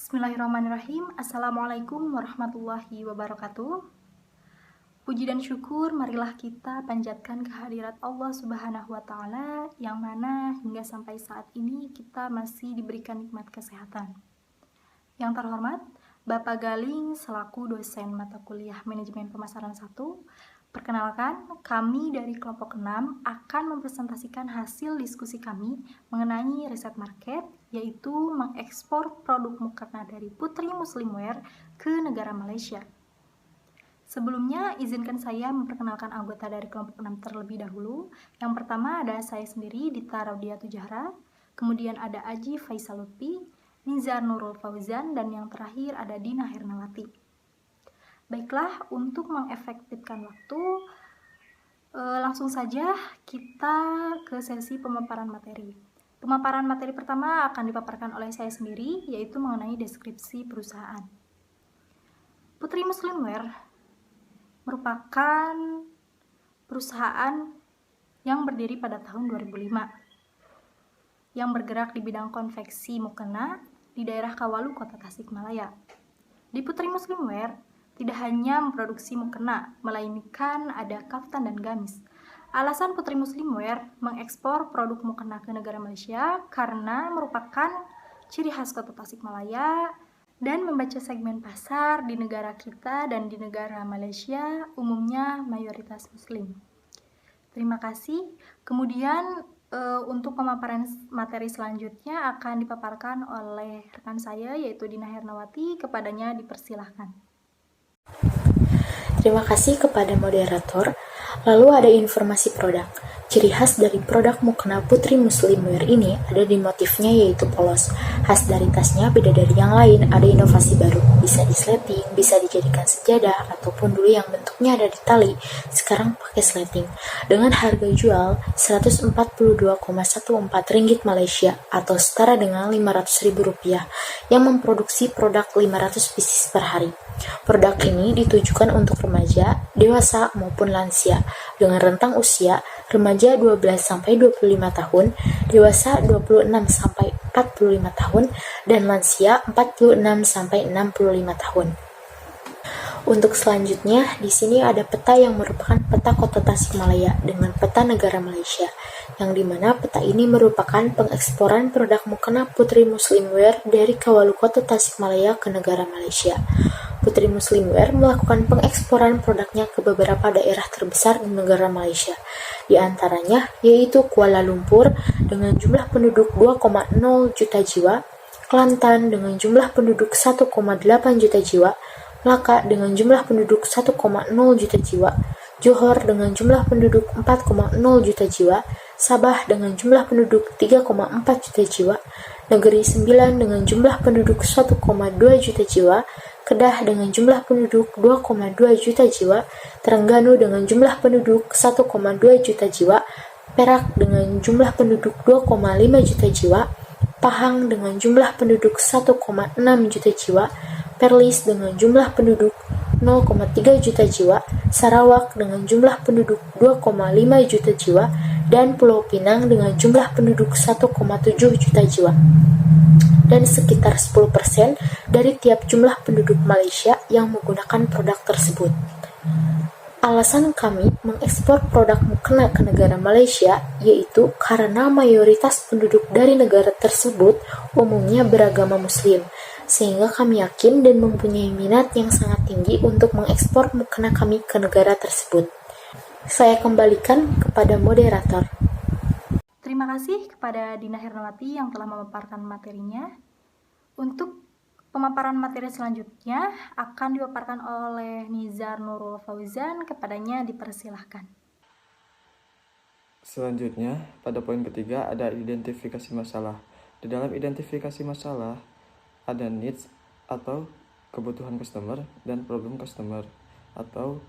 Bismillahirrahmanirrahim. Assalamualaikum warahmatullahi wabarakatuh. Puji dan syukur marilah kita panjatkan kehadirat Allah Subhanahu wa Ta'ala, yang mana hingga sampai saat ini kita masih diberikan nikmat kesehatan. Yang terhormat Bapak Galing selaku dosen mata kuliah Manajemen Pemasaran 1. Perkenalkan, kami dari kelompok 6 akan mempresentasikan hasil diskusi kami mengenai riset market, yaitu mengekspor produk mukena dari Putri Muslimwear ke negara Malaysia. Sebelumnya, izinkan saya memperkenalkan anggota dari kelompok 6 terlebih dahulu. Yang pertama ada saya sendiri, Dita Raudiatu Jahra, kemudian ada Aji Faisal Lutfi, Nizar Nurul Fauzan, dan yang terakhir ada Dina Hernawati. Baiklah, untuk mengefektifkan waktu, langsung saja kita ke sesi pemaparan materi. Pemaparan materi pertama akan dipaparkan oleh saya sendiri, yaitu mengenai deskripsi perusahaan. Putri Muslimwear merupakan perusahaan yang berdiri pada tahun 2005, yang bergerak di bidang konveksi mukena di daerah Kawalu, Kota Tasikmalaya. Di Putri Muslimwear tidak hanya memproduksi mukena, melainkan ada kaftan dan gamis. Alasan Putri Muslimwear mengekspor produk mukena ke negara Malaysia karena merupakan ciri khas Kota Tasikmalaya dan membaca segmen pasar di negara kita dan di negara Malaysia umumnya mayoritas Muslim. Terima kasih. Kemudian untuk pemaparan materi selanjutnya akan dipaparkan oleh rekan saya, yaitu Dina Hernawati. Kepadanya dipersilahkan. Terima kasih kepada moderator. Lalu ada informasi produk. Ciri khas dari produk mukena Putri Muslimwear ini ada di motifnya, yaitu polos. Khas dari tasnya beda dari yang lain, ada inovasi baru. Bisa disleting, bisa dijadikan sejadah, ataupun dulu yang bentuknya ada di tali, sekarang pakai sleting. Dengan harga jual Rp142,14 Malaysia atau setara dengan Rp500.000, yang memproduksi produk 500 pieces per hari. Produk ini ditujukan untuk remaja, dewasa maupun lansia dengan rentang usia remaja 12-25 tahun, dewasa 26-45 tahun, dan lansia 46-65 tahun. Untuk selanjutnya, di sini ada peta yang merupakan peta Kota Tasikmalaya dengan peta negara Malaysia, yang dimana peta ini merupakan pengeksporan produk mukena Putri Muslimwear dari Kawalu Kota Tasikmalaya ke negara Malaysia. Putri Muslimwear melakukan pengeksporan produknya ke beberapa daerah terbesar di negara Malaysia, di antaranya yaitu Kuala Lumpur dengan jumlah penduduk 2,0 juta jiwa, Kelantan dengan jumlah penduduk 1,8 juta jiwa, Melaka dengan jumlah penduduk 1,0 juta jiwa, Johor dengan jumlah penduduk 4,0 juta jiwa, Sabah dengan jumlah penduduk 3,4 juta jiwa, Negeri Sembilan dengan jumlah penduduk 1,2 juta jiwa, Kedah dengan jumlah penduduk 2,2 juta jiwa, Terengganu dengan jumlah penduduk 1,2 juta jiwa, Perak dengan jumlah penduduk 2,5 juta jiwa, Pahang dengan jumlah penduduk 1,6 juta jiwa, Perlis dengan jumlah penduduk 0,3 juta jiwa, Sarawak dengan jumlah penduduk 2,5 juta jiwa, dan Pulau Pinang dengan jumlah penduduk 1,7 juta jiwa. Dan sekitar 10% dari tiap jumlah penduduk Malaysia yang menggunakan produk tersebut. Alasan kami mengekspor produk mukena ke negara Malaysia yaitu karena mayoritas penduduk dari negara tersebut umumnya beragama Muslim, sehingga kami yakin dan mempunyai minat yang sangat tinggi untuk mengekspor mukena kami ke negara tersebut. Saya kembalikan kepada moderator. Terima kasih kepada Dina Hernawati yang telah memaparkan materinya. Untuk pemaparan materi selanjutnya akan dipaparkan oleh Nizar Nurul Fauzan. Kepadanya dipersilahkan. Selanjutnya, pada poin ketiga ada identifikasi masalah. Di dalam identifikasi masalah ada needs atau kebutuhan customer dan problem customer atau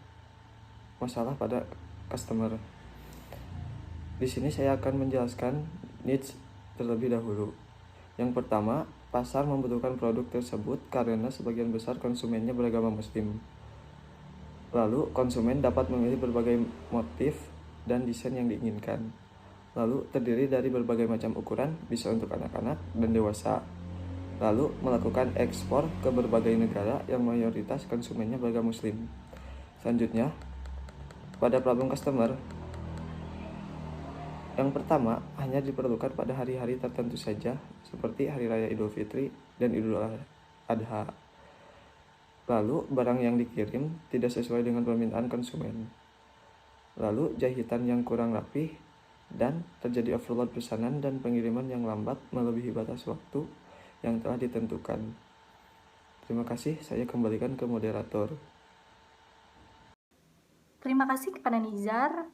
masalah pada customer. Di sini saya akan menjelaskan needs terlebih dahulu. Yang pertama, pasar membutuhkan produk tersebut karena sebagian besar konsumennya beragama Muslim. Lalu, konsumen dapat memilih berbagai motif dan desain yang diinginkan. Lalu, terdiri dari berbagai macam ukuran, bisa untuk anak-anak dan dewasa. lalu melakukan ekspor ke berbagai negara yang mayoritas konsumennya beragama Muslim. Selanjutnya, pada problem customer, yang pertama hanya diperlukan pada hari-hari tertentu saja, seperti Hari Raya Idul Fitri dan Idul Adha. Lalu, barang yang dikirim tidak sesuai dengan permintaan konsumen. Lalu, jahitan yang kurang rapih, dan terjadi overload pesanan dan pengiriman yang lambat melebihi batas waktu yang telah ditentukan. Terima kasih, saya kembalikan ke moderator. Terima kasih kepada Nizar.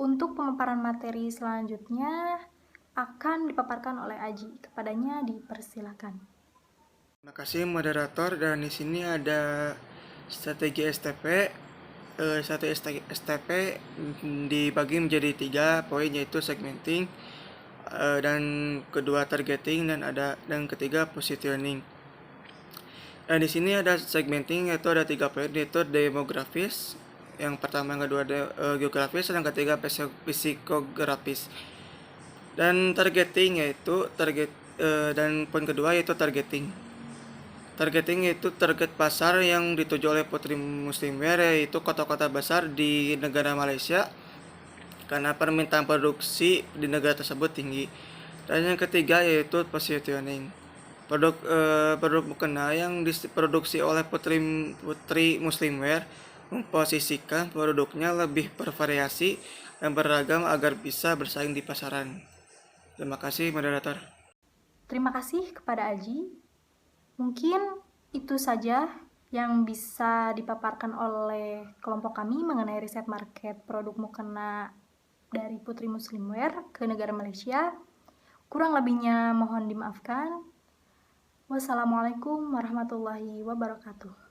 Untuk pemaparan materi selanjutnya akan dipaparkan oleh Aji. Kepadanya dipersilakan. Terima kasih moderator, dan di sini ada strategi STP. Satu STP dibagi menjadi 3 poin, yaitu segmenting, dan kedua targeting, dan ketiga positioning. Dan di sini ada segmenting, yaitu ada 3 poin, yaitu demografis, yang pertama, yang kedua geografis, dan ketiga psikografis. Dan targeting yaitu dan poin kedua yaitu targeting. Targeting yaitu target pasar yang dituju oleh putri muslimwear, yaitu kota-kota besar di negara Malaysia karena permintaan produksi di negara tersebut tinggi. Dan yang ketiga yaitu positioning. Produk mukena yang diproduksi oleh putri muslimwear memposisikan produknya lebih bervariasi dan beragam agar bisa bersaing di pasaran. Terima kasih moderator. Terima kasih kepada Aji. Mungkin itu saja yang bisa dipaparkan oleh kelompok kami mengenai riset market produk mukena dari Putri Muslimwear ke negara Malaysia. Kurang lebihnya mohon dimaafkan. Wassalamualaikum warahmatullahi wabarakatuh.